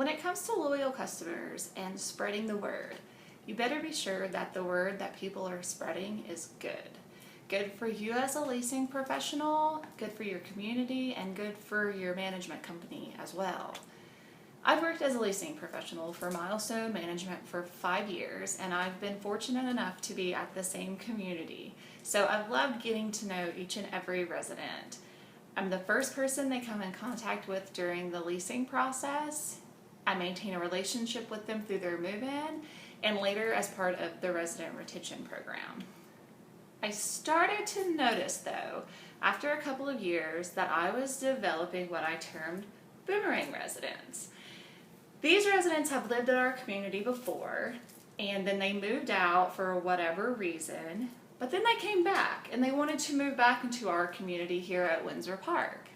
When it comes to loyal customers and spreading the word, you better be sure that the word that people are spreading is good. Good for you as a leasing professional, good for your community, and good for your management company as well. I've worked as a leasing professional for Milestone Management for 5 years, and I've been fortunate enough to be at the same community. So I've loved getting to know each and every resident. I'm the first person they come in contact with during the leasing process. I maintain a relationship with them through their move-in and later as part of the resident retention program. I started to notice though, after a couple of years, that I was developing what I termed Boomerang residents. These residents have lived in our community before, and then they moved out for whatever reason, but then they came back and they wanted to move back into our community here at Windsor Park.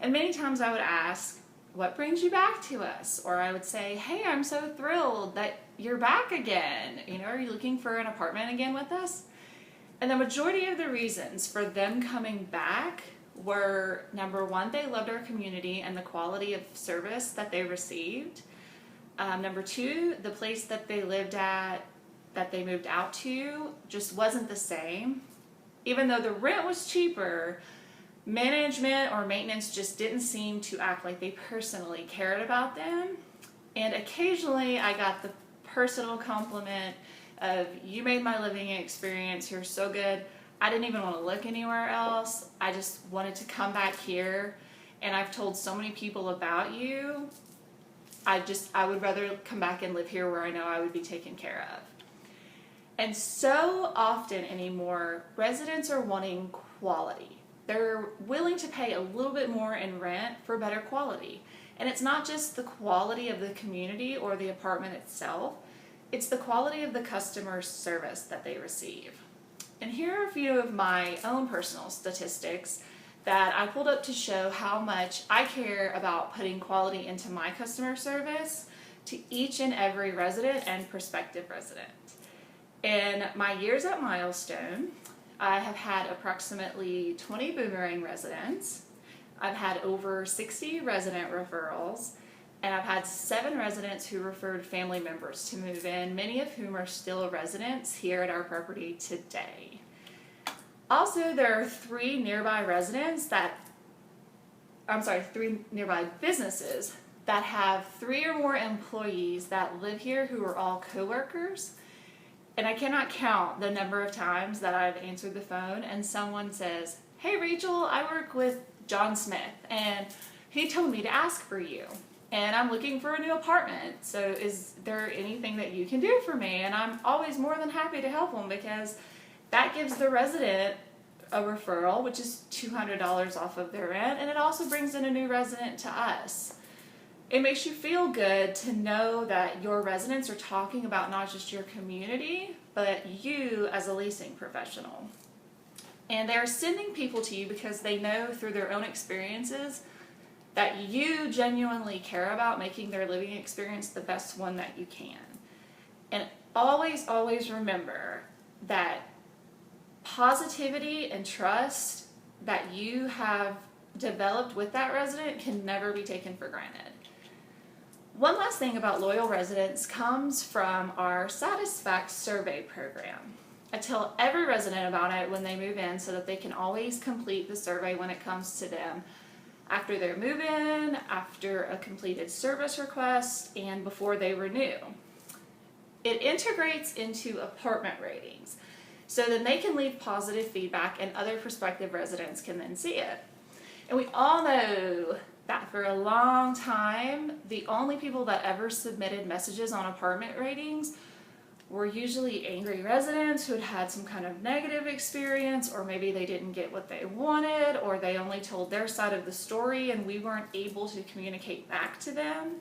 And many times I would ask, what brings you back to us? Or I would say, hey, I'm so thrilled that you're back again. Are you looking for an apartment again with us? And the majority of the reasons for them coming back were, number one, they loved our community and the quality of service that they received. Number two, the place that they lived at, that they moved out to, just wasn't the same. Even though the rent was cheaper, management or maintenance just didn't seem to act like they personally cared about them. And occasionally I got the personal compliment of, you made my living experience here so good, I didn't even want to look anywhere else. I just wanted to come back here, and I've told so many people about you. I would rather come back and live here where I know I would be taken care of. And so often anymore, residents are wanting quality. They're willing to pay a little bit more in rent for better quality. And it's not just the quality of the community or the apartment itself, it's the quality of the customer service that they receive. And here are a few of my own personal statistics that I pulled up to show how much I care about putting quality into my customer service to each and every resident and prospective resident. In my years at Milestone, I have had approximately 20 Boomerang residents. I've had over 60 resident referrals, and I've had 7 residents who referred family members to move in, many of whom are still residents here at our property today. Also, there are 3 nearby businesses that have 3 or more employees that live here who are all coworkers. And I cannot count the number of times that I've answered the phone and someone says, hey Rachel, I work with John Smith and he told me to ask for you. And I'm looking for a new apartment. So is there anything that you can do for me? And I'm always more than happy to help them, because that gives the resident a referral, which is $200 off of their rent. And it also brings in a new resident to us. It makes you feel good to know that your residents are talking about not just your community, but you as a leasing professional. And they're sending people to you because they know through their own experiences that you genuinely care about making their living experience the best one that you can. And always, always remember that positivity and trust that you have developed with that resident can never be taken for granted. One last thing about loyal residents comes from our Satisfact survey program. I tell every resident about it when they move in so that they can always complete the survey when it comes to them after their move-in, after a completed service request, and before they renew. It integrates into apartment ratings, so then they can leave positive feedback and other prospective residents can then see it. And we all know that for a long time, the only people that ever submitted messages on apartment ratings were usually angry residents who had had some kind of negative experience, or maybe they didn't get what they wanted, or they only told their side of the story and we weren't able to communicate back to them.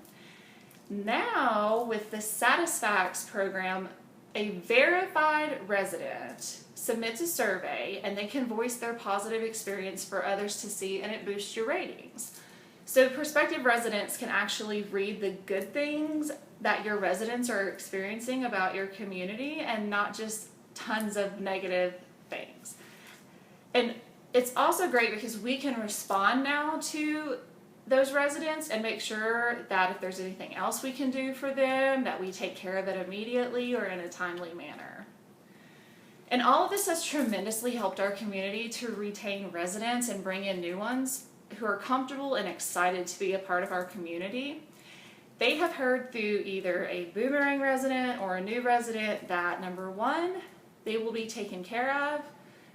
Now, with the Satisfact program, a verified resident submits a survey and they can voice their positive experience for others to see, and it boosts your ratings. So prospective residents can actually read the good things that your residents are experiencing about your community and not just tons of negative things. And it's also great because we can respond now to those residents and make sure that if there's anything else we can do for them, that we take care of it immediately or in a timely manner. And all of this has tremendously helped our community to retain residents and bring in new ones who are comfortable and excited to be a part of our community. They have heard through either a Boomerang resident or a new resident that, number one, they will be taken care of.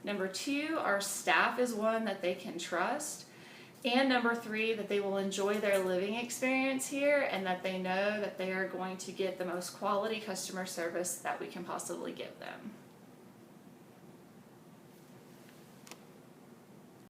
Number two, our staff is one that they can trust. And number three, that they will enjoy their living experience here and that they know that they are going to get the most quality customer service that we can possibly give them.